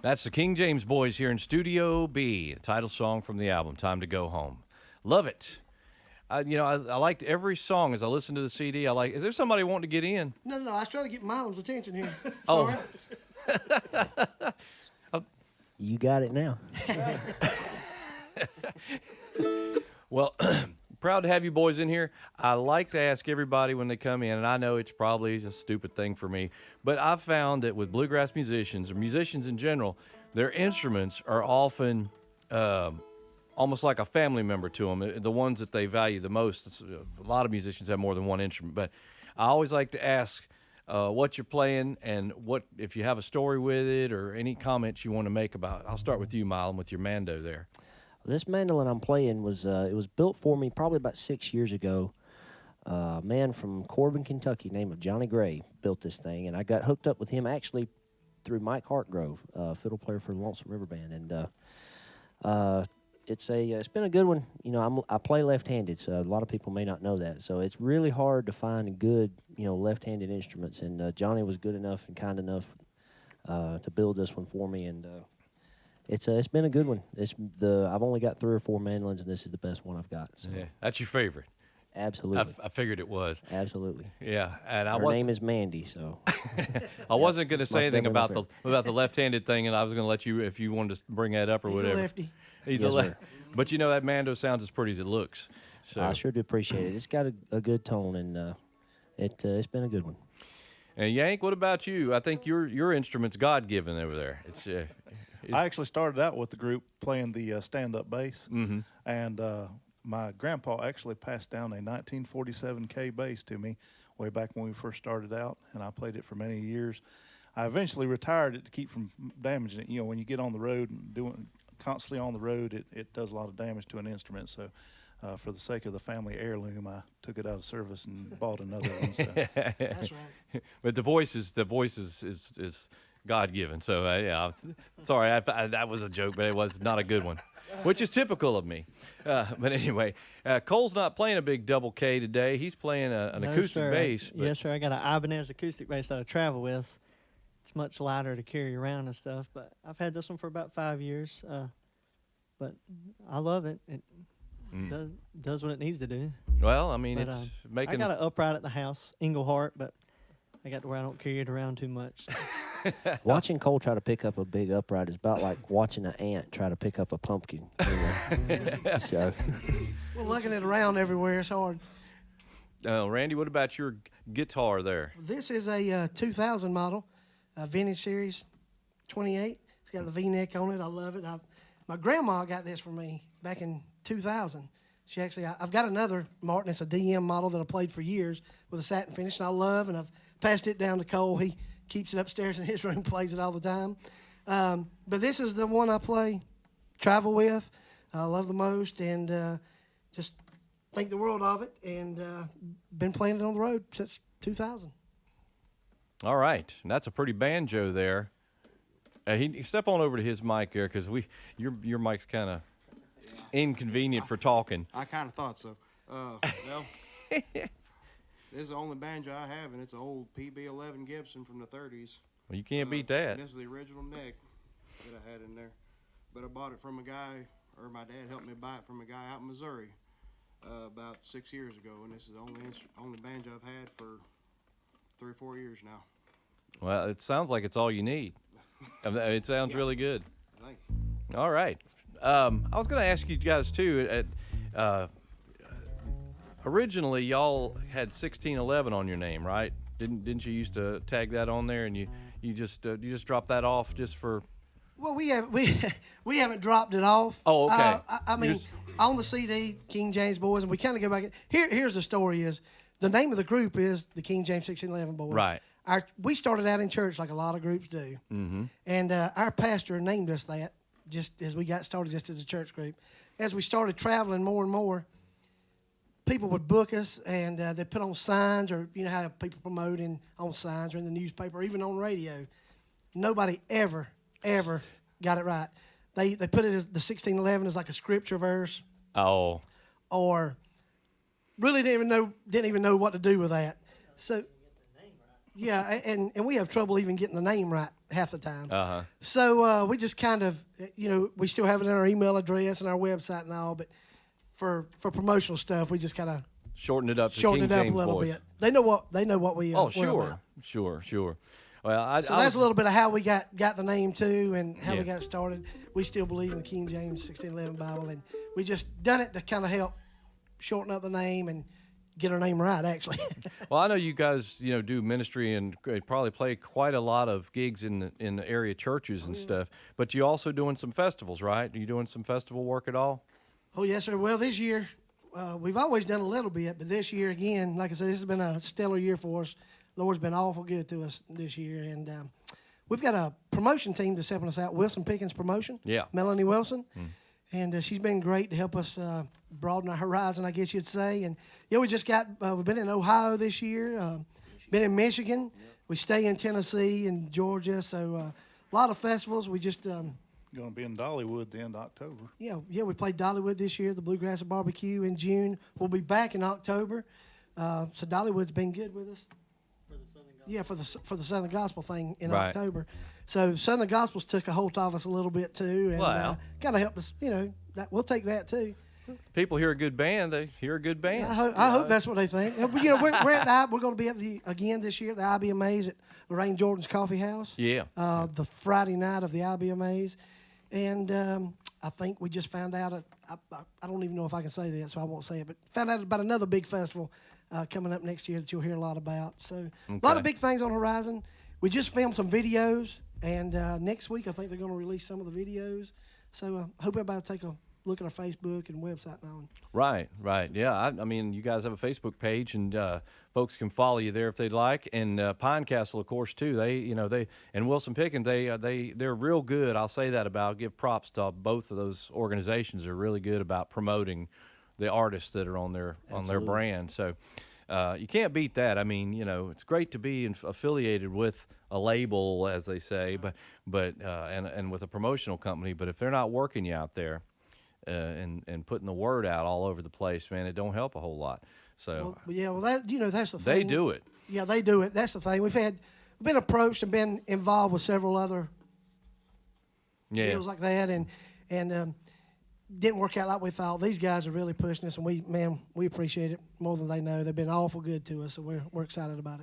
That's the King James Boys here in Studio B, the title song from the album, Time to Go Home. Love it. I liked every song as I listened to the CD. Is there somebody wanting to get in? No. I was trying to get Milam's attention here. Oh. You got it now. Well, proud to have you boys in here. I like to ask everybody when they come in, and I know it's probably a stupid thing for me, but I've found that with bluegrass musicians, or musicians in general, their instruments are often almost like a family member to them, the ones that they value the most. A lot of musicians have more than one instrument, but I always like to ask what you're playing and what if you have a story with it or any comments you want to make about it. I'll start with you, Milam, with your Mando there. This mandolin I'm playing was built for me probably about 6 years ago. A man from Corbin, Kentucky, named Johnny Gray, built this thing, and I got hooked up with him actually through Mike Hartgrove, fiddle player for the Lonesome River Band, and it's been a good one. You know, I play left-handed, so a lot of people may not know that. So it's really hard to find good, left-handed instruments, and Johnny was good enough and kind enough to build this one for me, and it's been a good one. I've only got 3 or 4 mandolins, and this is the best one I've got. So. Yeah, that's your favorite. Absolutely. I figured it was. Absolutely. Yeah, and her name is Mandy, so. I wasn't going to say anything about the left-handed thing, and I was going to let you, if you wanted to bring that up or He's whatever. A lefty. He's yes, a lefty. But that Mando sounds as pretty as it looks. So I sure do appreciate it. It's got a good tone, and it's been a good one. And Yank, what about you? I think your instrument's God-given over there. I actually started out with the group playing the stand-up bass, and my grandpa actually passed down a 1947 K bass to me way back when we first started out, and I played it for many years. I eventually retired it to keep from damaging it. You know, when you get on the road and constantly on the road, it does a lot of damage to an instrument. So for the sake of the family heirloom, I took it out of service and bought another one. So. That's right. But the voice is God-given. So yeah, sorry, that was a joke, but it was not a good one, which is typical of me. But anyway, Cole's not playing a big double K today. He's playing an acoustic bass. Yes, sir. I got an Ibanez acoustic bass that I travel with. It's much lighter to carry around and stuff, but I've had this one for about 5 years. But I love it. It does what it needs to do. Well, I mean, but, it's making. I got an upright at the house, Englehart, but I got to where I don't carry it around too much. Watching Cole try to pick up a big upright is about like watching an ant try to pick up a pumpkin. So. Well, lugging it around everywhere is hard. Randy, what about your guitar there? This is a 2000 model, vintage series, 28. It's got the V-neck on it. I love it. My grandma got this for me back in 2000. I've got another Martin. It's a DM model that I played for years with a satin finish, and I love, and I've passed it down to Cole. He keeps it upstairs in his room, plays it all the time. But this is the one I travel with, I love the most, and just think the world of it, and been playing it on the road since 2000. All right, and that's a pretty banjo there. He step on over to his mic there, because your mic's kind of inconvenient for talking. I kind of thought so. Well, this is the only banjo I have, and it's an old PB11 Gibson from the 30s. Well, you can't beat that. This is the original neck that I had in there. But I bought it from a guy, or my dad helped me buy it from a guy out in Missouri about 6 years ago, and this is the only banjo I've had for 3 or 4 years now. Well, it sounds like it's all you need. It sounds really good. Thank you. All right. I was going to ask you guys, too, originally y'all had 1611 on your name, right? Didn't you used to tag that on there, and you just dropped that off just for? Well, we haven't dropped it off. Oh, okay. I mean, on the CD, King James Boys, and we kind of go back. Here's the story: is the name of the group is the King James 1611 Boys. Right. We started out in church like a lot of groups do, and our pastor named us that just as we got started, just as a church group. As we started traveling more and more, people would book us, and they'd put on signs, or you know how people promoting on signs or in the newspaper, or even on radio. Nobody ever got it right. They put it as the 1611 as like a scripture verse. Oh. Or really didn't even know what to do with that. So Yeah, and we have trouble even getting the name right half the time. Uh-huh. So we just kind of, we still have it in our email address and our website and all, but for promotional stuff, we just kind of Shorten it up to shorten King it up James a little Boys. bit. They know what we Oh, we're sure, about. sure. Well, So that's a little bit of how we got the name too, and how Yeah. we got started. We still believe in the King James 1611 Bible, and we just done it to kind of help shorten up the name and get our name right, actually. Well, I know you guys, do ministry and probably play quite a lot of gigs in the area churches and stuff. But you also doing some festivals, right? Are you doing some festival work at all? Oh, yes, sir. Well, this year, we've always done a little bit, but this year, again, like I said, this has been a stellar year for us. Lord's been awful good to us this year. And we've got a promotion team that's helping us out, Wilson Pickens Promotion. Yeah. Melanie Wilson. And she's been great to help us broaden our horizon, I guess you'd say. And, we just we've been in Ohio this year, been in Michigan. We stay in Tennessee and Georgia. So a lot of festivals. We just... Going to be in Dollywood the end of October. Yeah, we played Dollywood this year, the Bluegrass and Barbecue in June. We'll be back in October. So Dollywood's been good with us. For the Southern Gospel. Yeah, for the Southern Gospel thing in Right. October. So Southern Gospels took a hold of us a little bit too, and Wow. kind of helped us. That we'll take that too. People hear a good band, they hear a good band. I hope that's what they think. We're at we're going to be at again this year at the IBMAs at Lorraine Jordan's Coffee House. Yeah. The Friday night of the IBMAs. And I think we just found out, I don't even know if I can say that, so I won't say it, but found out about another big festival coming up next year that you'll hear a lot about. So a lot Okay. of big things on the horizon. We just filmed some videos, and next week I think they're going to release some of the videos. So I hope everybody will take a look at our Facebook and website now. Right. Yeah. I mean, you guys have a Facebook page, and folks can follow you there if they'd like. And Pinecastle, of course, too. They and Wilson Pickens, they're real good. I'll say that about. I'll give props to both of those organizations. They're really good about promoting the artists that are on their brand. So you can't beat that. I mean, it's great to be affiliated with a label, as they say, but and with a promotional company. But if they're not working you out there. And putting the word out all over the place, man, it don't help a whole lot. So That's the thing. they do it. Yeah, they do it. That's the thing. We've been approached and been involved with several other deals like that, and didn't work out like we thought. These guys are really pushing us, and we appreciate it more than they know. They've been awful good to us, so we're excited about it.